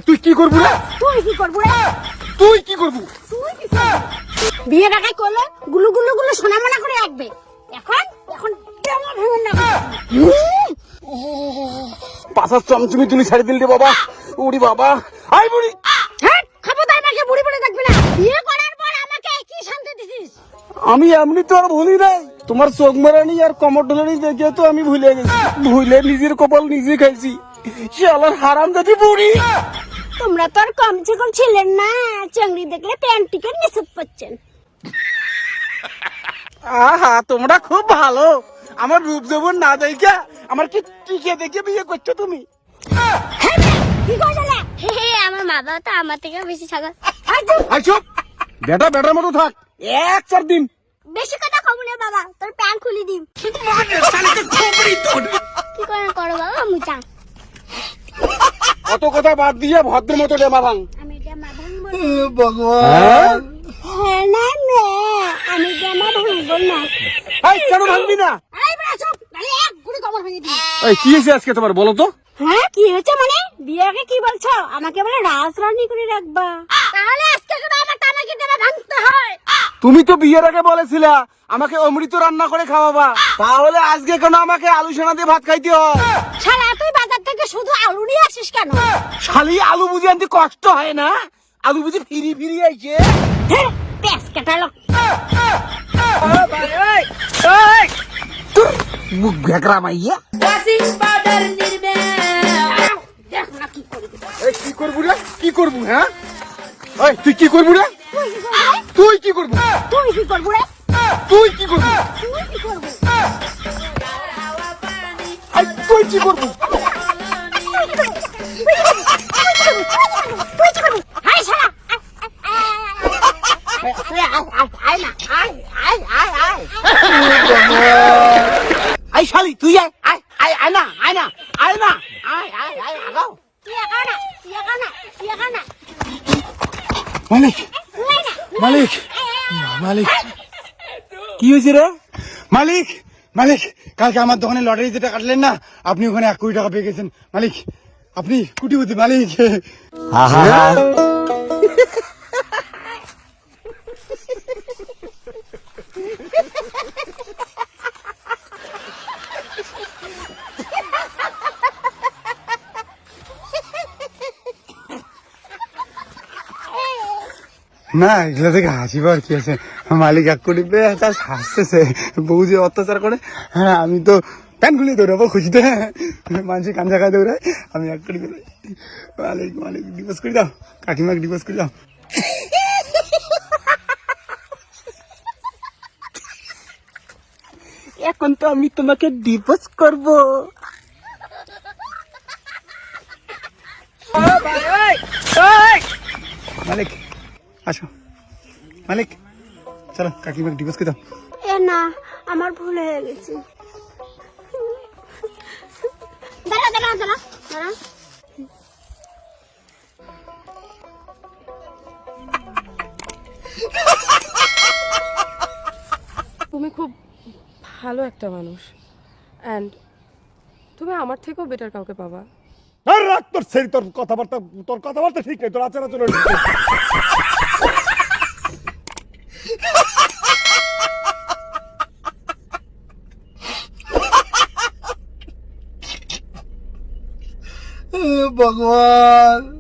তুই কি করবি রে? তুই কি করবি রে? তুই কি করবি? বিয়ের আগে করলে গুলু গুলু গুলু সোনা মনা করে রাখবে। এখন এখন কেমন ভাঙন না পাশার চমচমি তুলি ছাড়ি দিল রে বাবা। উড়ি বাবা, আই বুড়ি। হ্যাঁ, খবরদার আমাকে বুড়ি বলে দেখবি না। বিয়ে করার পর আমাকে কি শান্তি দিছিস? আমি এমনি তো আর ভুলি নাই, তোমার চোখ মারানি আর কমর ঢোলানি দেখে তো আমি ভুলে গেছি। ভুলে নিজের কপাল নিজে খাইছি। শালার হারাম জাতি বুড়ি। তোমরা তো আর কম চিকন ছিলেন না, চাংড়ি দেখলে প্যান্টিকে নিষেধ করছেন। আহা, তোমরা খুব ভালো। আমার রূপ যৌবন না দেখে আমার কি টিকে দেখে বিয়ে করছো তুমি? কি করলে? আমার মা বাবা তো আমার থেকে বেশি ছাগল। বেটা বেটার মতো থাক, এক চার দিন। বেশি কথা কম না বাবা, তোর প্যান্ট খুলে দিম। কি করে করো বাবা, আমি চাই। অত কথা বাদ দিয়ে ভদ্র মতো ডেমা ভাঙ। আমি জামা ভাঙবো ভগবান, হ্যাঁ না না, আমি জামা ভাঙবো না। কেন ভাঙবি না? এই বড় চুপ, নালে এক গুলি কবর ভেঙে দিই। কি হয়েছে আজকে তোমার বলো তো? হ্যাঁ, কি হয়েছে মানে? বিয়ে আগে কি বলছো? আমাকে বলে রাজরানী করে রাখবা। তাহলে আজকে কেন আমার টানাকে জামা ভাঙতে হয়? তুমি তো বিয়ের আগে বলেছিলা আমাকে অমৃত রান্না করে খাওয়াবা, তাহলে আজকে কেন আমাকে আলু সেনা দিয়ে ভাত খাইতে হয়? শালা তুই বাজার থেকে শুধু আলু নিয়ে আসিস কেন? শালি আলু বুঝি আনতে কষ্ট হয় না? আলু বুঝি ফিরি ফিরি আইছে। হ্যাঁ, পেস কাটালো। মুখ ভেকরা মাইয়া। দেখ না কি করবি। কি করবো রে? কি করবো? হ্যাঁ, তুই কি করবো রে? তুই কি করবো? তুই কি করবি রে? তুই কি করবো? তুই কি করবি? তুই কি করবো? হাই শালা, আয় না, আয়। আই শালি তুই আয় আয় আয় আয় না আয় না আয় না আয় আয় আয় আগাও। তুই একা না, তুই একা না, তুই একা না। মালিক, মালিক, মালিক, কি হয়েছে রে? মালিক, মালিক, কালকে আমার দোকানে লটারি যেটা কাটলেন না, আপনি ওখানে 1 কোটি টাকা পেয়ে গেছেন। মালিক, আপনি কোটিপতি মালিক। না, এগুলো থেকে হাসি পাওয়ার কি আছে? মালিক 1 কোটি পেয়ে তার হাসতেছে, বউ যে অত্যাচার করে। হ্যাঁ, আমি তো প্যান খুলে দৌড়াবো খুশিতে, মানুষের কান জায়গায় দৌড়ায়, আমি 1 কোটি পেয়ে। মালিক, মালিক ডিভোর্স করে দাও, কাকিমাকে ডিভোর্স করে দাও। এখন তো আমি তোমাকে ডিভোর্স করবো। মালিক আসো, মালিক চলো কাকিমাকে ডিভোর্স করে দাও। এ না, আমার ভুল হয়ে গেছে। দাঁড়া দাঁড়া দাঁড়া দাঁড়া। তুমি খুব ভালো একটা মানুষ, অ্যান্ড তুমি আমার থেকেও বেটার কাউকে পাবা। আর রাখ তোর সেই তোর কথাবার্তা ঠিক নেই, তোর আচার আচরণ ঠিক নেই। ভগবান।